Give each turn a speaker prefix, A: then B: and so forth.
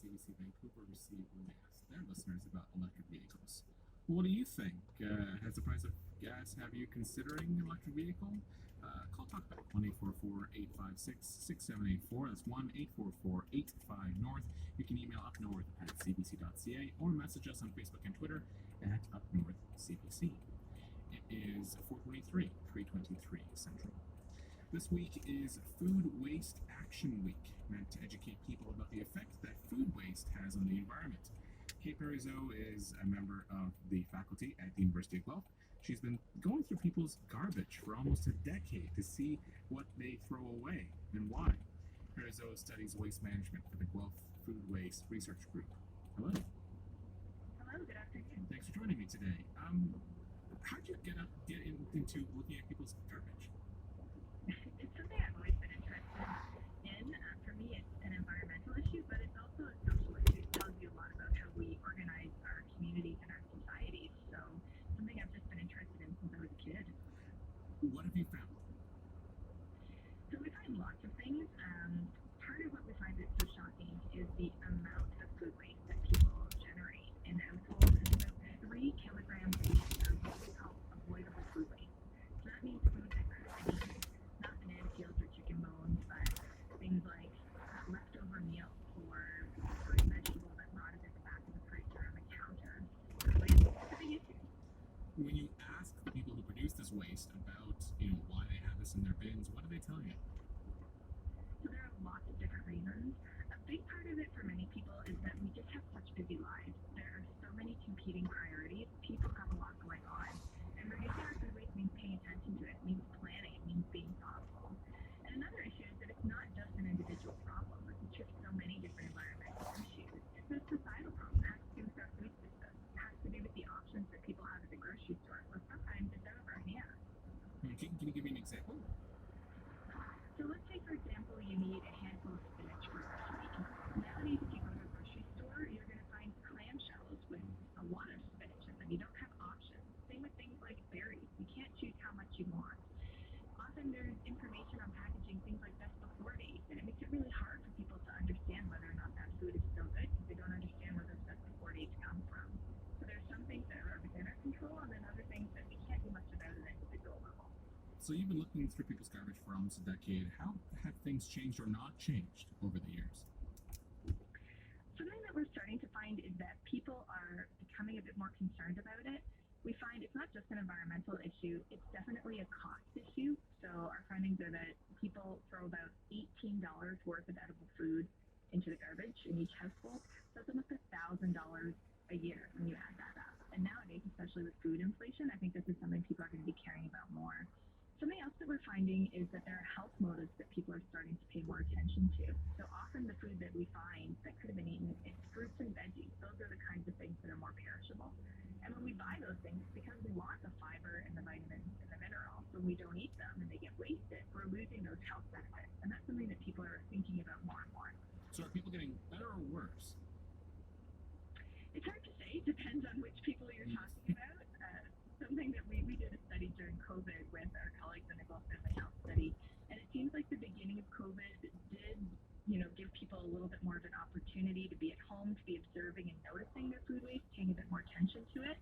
A: CBC Vancouver received when they asked their listeners about electric vehicles. What do you think? Has the price of gas have you considering an electric vehicle? Call Talkback 1-844-856-6784. That's 1-844-85-NORTH. You can email upnorth@cbc.ca or message us on Facebook and Twitter at upnorthcbc. It is 4:23, 3:23 Central. This week is Food Waste Action Week, meant to educate people about the effect that food waste has on the environment. Kate Parizeau is a member of the faculty at the University of Guelph. She's been going through people's garbage for almost a decade to see what they throw away and why. Parizeau studies waste management for the Guelph Food Waste Research Group. Hello.
B: Hello, good afternoon.
A: Thanks for joining me today. How'd you get into looking at people's garbage?
B: It's something I've always been interested in. For me, it's an environmental issue, but it's also a social issue. It tells you a lot about how we organize our communities and our societies. So, something I've just been interested in since I was a kid.
A: What have you found?
B: So, we find lots of things. Part of what we find that's so shocking is the amount of food waste that people generate in households. It's about 3 kilograms a week of what we call avoidable food waste. So, that means food that could have been eaten, not banana peels or chicken bones, but things like leftover meals or fruit and vegetables that rotted at the back of the fridge or on the counter. So it's a big issue.
A: When you ask the people who produce this waste about, why they have this in their bins, what do they tell you?
B: So there are lots of different reasons. A big part of it for many people is that we just have such busy lives. There are so many competing priorities. People have a lot going on. And reducing our food waste means paying attention to it, means planning, it means being thoughtful. And another issue is that it's not just an individual problem. It's a trick so many different environmental issues. It's a societal problem. It has to do with our food system. It has to do with the options that people have at the grocery store. So sometimes it's out of our hands.
A: Can you give me an example?
B: So let's say, for example, you need a handful of spinach for this week. Nowadays, if you go to a grocery store, you're going to find clamshells with a lot of spinach in them. You don't have options. Same with things like berries. You can't choose how much you want. Often there's information on packaging, things like best before dates, and it makes it really hard for people to understand whether or not that food is still good because they don't understand where those best before dates come from. So there's some things that are within our control, and then other things that we can't do much about at an individual level.
A: So you've been looking through people's garbage for almost a decade. How have things changed or not changed over the years?
B: Something that we're starting to find is that people are becoming a bit more concerned about it. We find it's not just an environmental issue, it's definitely a cost issue. So our findings are that people throw about $18 worth of edible food into the garbage in each household. So that's almost $1,000 a year when you add that up. And nowadays, especially with food inflation, I think this is something people are going to be caring about more. Something else that we're finding is that there are health motives that people are starting to pay more attention to. So often the food that we find that could have been eaten, it's fruits and veggies. Those are the kinds of things that are more perishable. And when we buy those things, because we want the fiber and the vitamins and the minerals, when we don't eat them and they get wasted, we're losing those health benefits. And that's something that people are thinking about more and more.
A: So are people getting better or worse?
B: It's hard to say. It depends on which people you're talking about. Something that we did a study during COVID with our colleagues in the Gulf Family Health Study, and it seems like the beginning of COVID did, give people a little bit more of an opportunity to be at home, to be observing and noticing their food waste, paying a bit more attention to it.